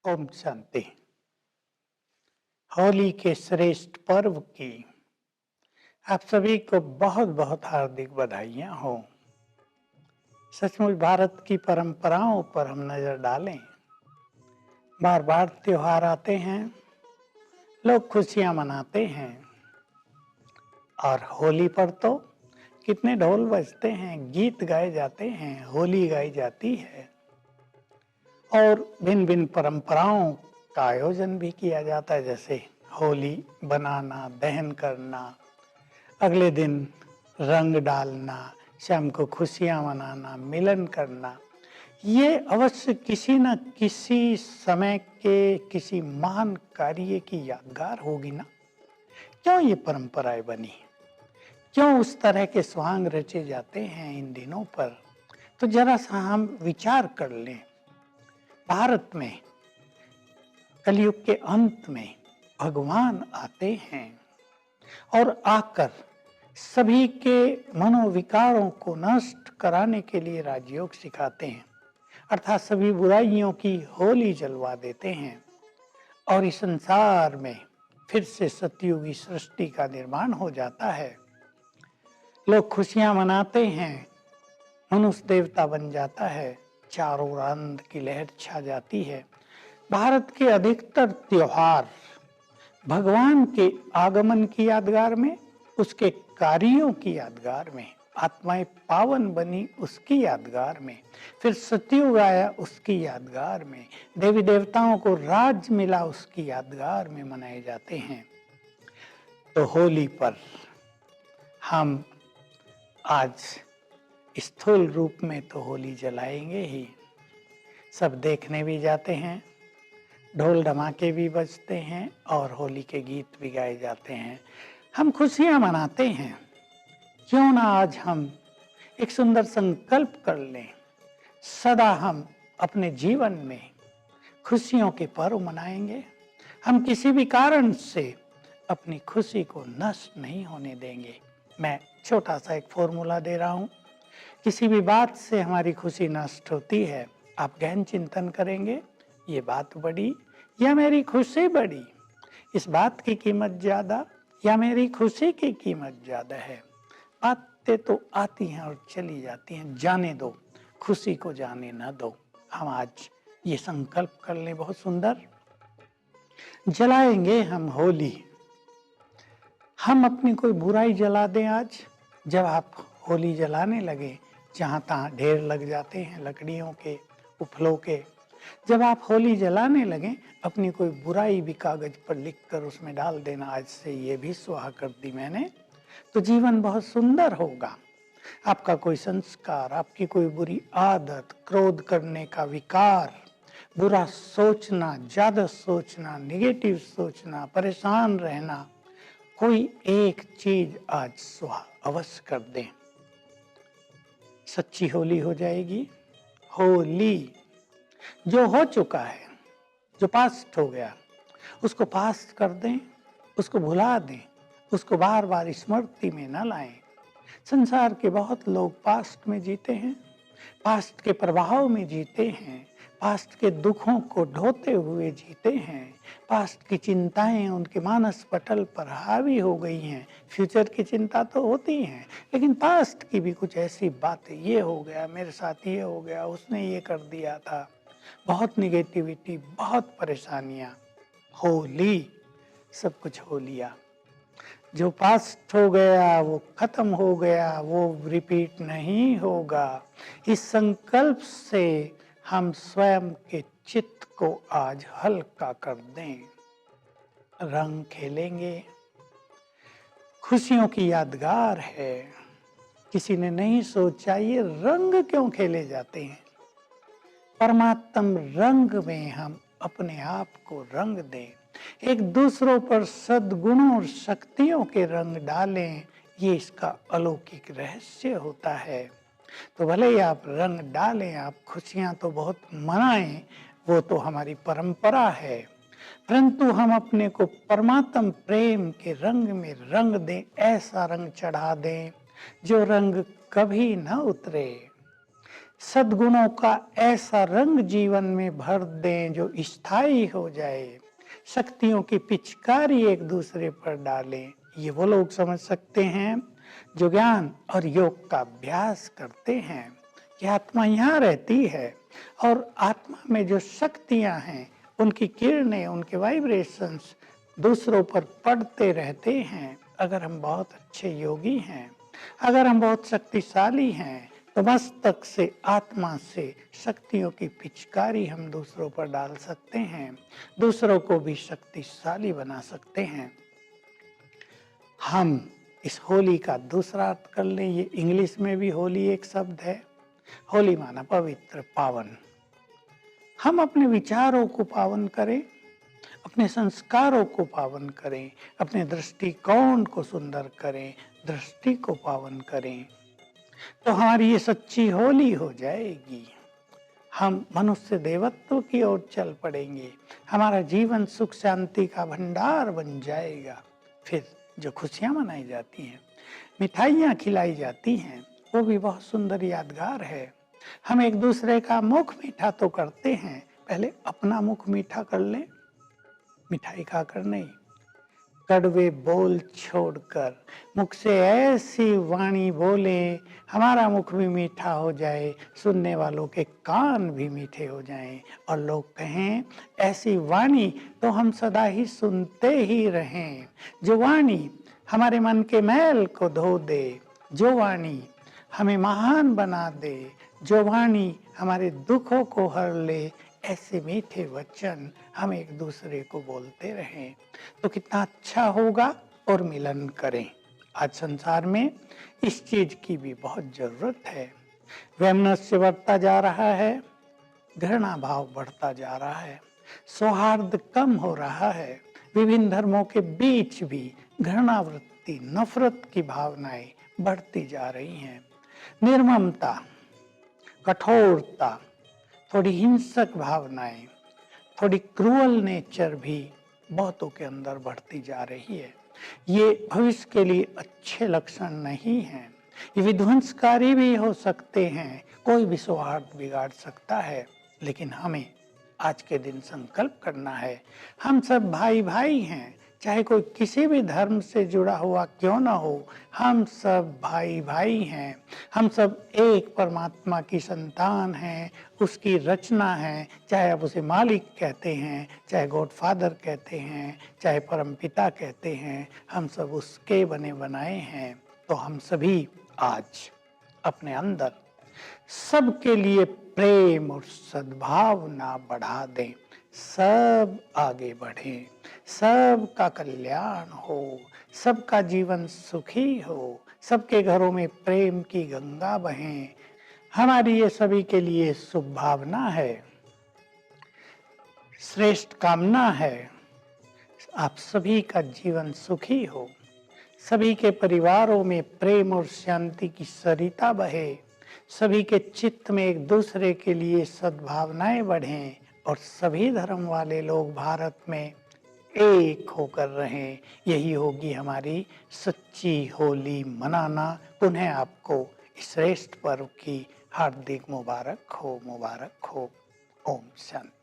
ओम शांति। होली के श्रेष्ठ पर्व की आप सभी को बहुत बहुत हार्दिक बधाइयाँ हो। सचमुच भारत की परंपराओं पर हम नजर डालें, बार बार त्योहार आते हैं, लोग खुशियां मनाते हैं और होली पर तो कितने ढोल बजते हैं, गीत गाए जाते हैं, होली गाई जाती है और भिन्न भिन्न परंपराओं का आयोजन भी किया जाता है, जैसे होली बनाना, दहन करना, अगले दिन रंग डालना, शाम को खुशियां मनाना, मिलन करना। ये अवश्य किसी न किसी समय के किसी महान कार्य की यादगार होगी ना। क्यों ये परंपराएं बनी, क्यों उस तरह के स्वांग रचे जाते हैं इन दिनों पर? तो जरा सा हम विचार कर लें। भारत में कलयुग के अंत में भगवान आते हैं और आकर सभी के मनोविकारों को नष्ट कराने के लिए राजयोग सिखाते हैं, अर्थात सभी बुराइयों की होली जलवा देते हैं और इस संसार में फिर से सतयुगी सृष्टि का निर्माण हो जाता है। लोग खुशियां मनाते हैं, मनुष्य देवता बन जाता है, चारों ओर आनंद की लहर छा जाती है। भारत के अधिकतर त्योहार भगवान के आगमन की यादगार में, उसके कार्यों की यादगार में, आत्माएं पावन बनी उसकी यादगार में, फिर सतयुग आया उसकी यादगार में, देवी देवताओं को राज मिला उसकी यादगार में मनाए जाते हैं। तो होली पर हम आज स्थूल रूप में तो होली जलाएंगे ही, सब देखने भी जाते हैं, ढोल धमाके भी बजते हैं और होली के गीत भी गाए जाते हैं, हम खुशियां मनाते हैं। क्यों ना आज हम एक सुंदर संकल्प कर लें, सदा हम अपने जीवन में खुशियों के पर्व मनाएंगे। हम किसी भी कारण से अपनी खुशी को नष्ट नहीं होने देंगे। मैं छोटा सा एक फॉर्मूला दे रहा हूं। किसी भी बात से हमारी खुशी नष्ट होती है, आप गहन चिंतन करेंगे, ये बात बड़ी या मेरी खुशी बड़ी, इस बात की कीमत ज्यादा या मेरी खुशी की कीमत ज्यादा है। बातें तो आती हैं और चली जाती हैं, जाने दो, खुशी को जाने न दो। हम आज ये संकल्प कर लें, बहुत सुंदर। जलाएंगे हम होली, हम अपनी कोई बुराई जला दें आज। जब आप होली जलाने लगे, जहां तहां ढेर लग जाते हैं लकड़ियों के, उफलों के, जब आप होली जलाने लगे, अपनी कोई बुराई भी कागज पर लिखकर उसमें डाल देना, आज से ये भी स्वाहा कर दी मैंने, तो जीवन बहुत सुंदर होगा। आपका कोई संस्कार, आपकी कोई बुरी आदत, क्रोध करने का विकार, बुरा सोचना, ज्यादा सोचना, निगेटिव सोचना, परेशान रहना, कोई एक चीज आज स्वाहा अवश्य कर दें, सच्ची होली हो जाएगी। होली जो हो चुका है, जो पास्ट हो गया, उसको पास्ट कर दें, उसको भुला दें, उसको बार बार स्मृति में न लाएं। संसार के बहुत लोग पास्ट में जीते हैं, पास्ट के प्रभाव में जीते हैं, पास्ट के दुखों को ढोते हुए जीते हैं, पास्ट की चिंताएं उनके मानस पटल पर हावी हो गई हैं। फ्यूचर की चिंता तो होती हैं, लेकिन पास्ट की भी कुछ ऐसी बातें, ये हो गया मेरे साथ, ये हो गया, उसने ये कर दिया था, बहुत निगेटिविटी, बहुत परेशानियां। होली सब कुछ हो लिया, जो पास्ट हो गया वो खत्म हो गया, वो रिपीट नहीं होगा। इस संकल्प से हम स्वयं के चित्त को आज हल्का कर दें। रंग खेलेंगे, खुशियों की यादगार है। किसी ने नहीं सोचा ये रंग क्यों खेले जाते हैं। परमात्म रंग में हम अपने आप को रंग दें, एक दूसरों पर सद्गुणों और शक्तियों के रंग डालें, ये इसका अलौकिक रहस्य होता है। तो भले ही आप रंग डालें, आप खुशियां तो बहुत मनाएं, वो तो हमारी परंपरा है, परंतु हम अपने को परमात्म प्रेम के रंग में रंग दें, ऐसा रंग चढ़ा दें जो रंग कभी न उतरे। सद्गुणों का ऐसा रंग जीवन में भर दें जो स्थायी हो जाए, शक्तियों की पिचकारी एक दूसरे पर डालें। ये वो लोग समझ सकते हैं जो ज्ञान और योग का अभ्यास करते हैं कि आत्मा यहाँ रहती है और आत्मा में जो शक्तियां हैं उनकी किरणें, उनके वाइब्रेशंस दूसरों पर पड़ते रहते हैं। अगर हम बहुत अच्छे योगी हैं, अगर हम बहुत शक्तिशाली हैं, तो मस्तक से, आत्मा से शक्तियों की पिचकारी हम दूसरों पर डाल सकते हैं, दूसरों को भी शक्तिशाली बना सकते हैं। हम इस होली का दूसरा अर्थ कर लें। ये इंग्लिश में भी होली एक शब्द है। होली माना पवित्र, पावन। हम अपने विचारों को पावन करें, अपने संस्कारों को पावन करें, अपने दृष्टिकोण को सुंदर करें, दृष्टि को पावन करें, तो हमारी ये सच्ची होली हो जाएगी। हम मनुष्य देवत्व की ओर चल पड़ेंगे, हमारा जीवन सुख शांति का भंडार बन जाएगा। फिर जो खुशियां मनाई जाती हैं, मिठाइयाँ खिलाई जाती हैं, वो भी बहुत सुंदर यादगार है। हम एक दूसरे का मुख मीठा तो करते हैं, पहले अपना मुख मीठा कर लें, मिठाई खाकर नहीं। कड़वे बोल छोड़कर मुख से ऐसी वाणी बोले, हमारा मुख भी मीठा हो जाए, सुनने वालों के कान भी मीठे हो जाएं और लोग कहें ऐसी वाणी तो हम सदा ही सुनते ही रहें। जो वाणी हमारे मन के मैल को धो दे, जो वाणी हमें महान बना दे, जो वाणी हमारे दुखों को हर ले, ऐसे मीठे वचन हम एक दूसरे को बोलते रहें तो कितना अच्छा होगा और मिलन करें। आज संसार में इस चीज की भी बहुत जरूरत है। वैमनस्य बढ़ता जा रहा है, घृणा भाव बढ़ता जा रहा है, सौहार्द कम हो रहा है, विभिन्न धर्मों के बीच भी घृणा वृत्ति, नफरत की भावनाएं बढ़ती जा रही हैं। निर्ममता, कठोरता, थोड़ी हिंसक भावनाएं, थोड़ी क्रूअल नेचर भी बहुतों के अंदर बढ़ती जा रही है। ये भविष्य के लिए अच्छे लक्षण नहीं हैं। ये विध्वंसकारी भी हो सकते हैं, कोई भी सौहार्द बिगाड़ सकता है। लेकिन हमें आज के दिन संकल्प करना है, हम सब भाई भाई हैं, चाहे कोई किसी भी धर्म से जुड़ा हुआ क्यों ना हो, हम सब भाई भाई हैं। हम सब एक परमात्मा की संतान हैं, उसकी रचना है। चाहे आप उसे मालिक कहते हैं, चाहे गॉडफादर कहते हैं, चाहे परमपिता कहते हैं, हम सब उसके बने बनाए हैं। तो हम सभी आज अपने अंदर सबके लिए प्रेम और सद्भावना बढ़ा दें, सब आगे बढ़ें, सबका कल्याण हो, सबका जीवन सुखी हो, सबके घरों में प्रेम की गंगा बहे। हमारी ये सभी के लिए शुभ भावना है, श्रेष्ठ कामना है। आप सभी का जीवन सुखी हो, सभी के परिवारों में प्रेम और शांति की सरिता बहे, सभी के चित्त में एक दूसरे के लिए सद्भावनाएं बढ़ें और सभी धर्म वाले लोग भारत में एक होकर रहें। यही होगी हमारी सच्ची होली मनाना। पुनः आपको इस श्रेष्ठ पर्व की हार्दिक मुबारक हो, मुबारक हो। ओम शांति।